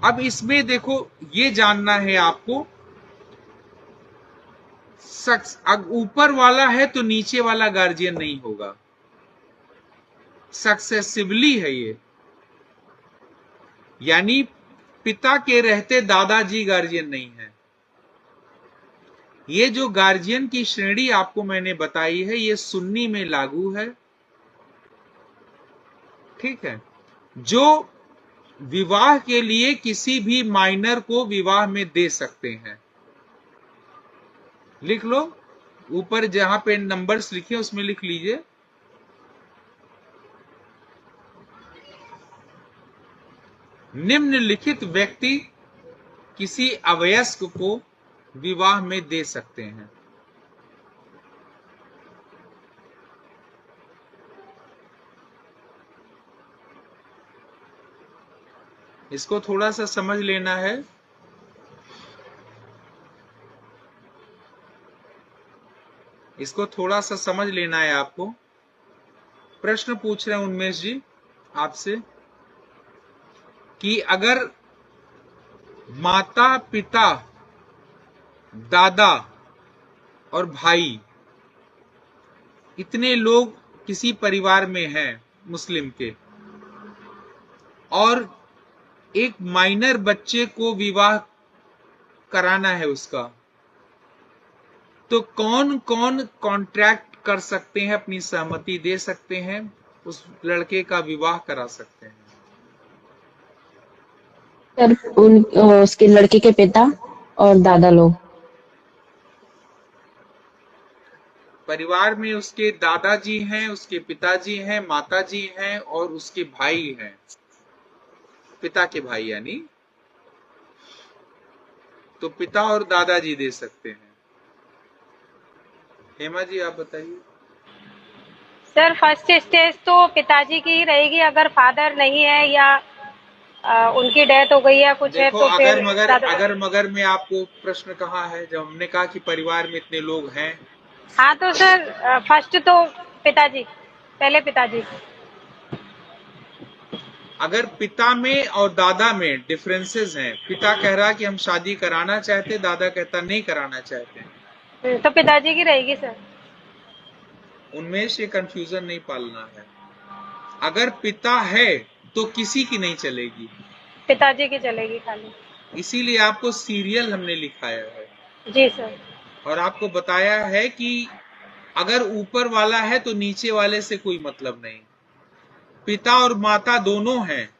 अब इसमें देखो, ये जानना है आपको, ऊपर वाला है तो नीचे वाला गार्जियन नहीं होगा, सक्सेसिवली है ये, यानी पिता के रहते दादाजी गार्जियन नहीं है। ये जो गार्जियन की श्रेणी आपको मैंने बताई है, ये सुन्नी में लागू है, ठीक है। जो विवाह के लिए किसी भी माइनर को विवाह में दे सकते हैं, लिख लो, ऊपर जहां पे नंबर्स लिखे उसमें लिख लीजिए। निम्नलिखित व्यक्ति किसी अवयस्क को विवाह में दे सकते हैं। इसको थोड़ा सा समझ लेना है। इसको थोड़ा सा समझ लेना है आपको। प्रश्न पूछ रहे हैं उन्मेष जी आपसे कि अगर माता पिता दादा और भाई इतने लोग किसी परिवार में हैं मुस्लिम के, और एक माइनर बच्चे को विवाह कराना है उसका, तो कौन कौन कॉन्ट्रैक्ट कर सकते हैं, अपनी सहमति दे सकते हैं, उस लड़के का विवाह करा सकते हैं? सर उसके लड़के के पिता और दादा लोग। परिवार में उसके दादाजी हैं, उसके पिताजी हैं, माताजी हैं और उसके भाई हैं, पिता के भाई यानी, तो पिता और दादाजी दे सकते हैं। हेमा जी आप बताइए। सर फर्स्ट स्टेज तो पिताजी की ही रहेगी, अगर फादर नहीं है या उनकी डेथ हो गई या कुछ है देखो, तो फिर अगर मगर में आपको प्रश्न कहा है, जब हमने कहा कि परिवार में इतने लोग हैं। हाँ तो सर फर्स्ट तो पिताजी, पहले पिताजी। अगर पिता में और दादा में डिफरेंसेस हैं, पिता कह रहा कि हम शादी कराना चाहते, दादा कहता नहीं कराना चाहते, तो पिताजी की रहेगी सर। उनमें से कंफ्यूजन नहीं पालना है। अगर पिता है तो किसी की नहीं चलेगी, पिताजी की चलेगी खाली। इसीलिए आपको सीरियल हमने लिखाया है। जी सर। और आपको बताया है कि अगर ऊपर वाला है तो नीचे वाले से कोई मतलब नहीं, पिता और माता दोनों हैं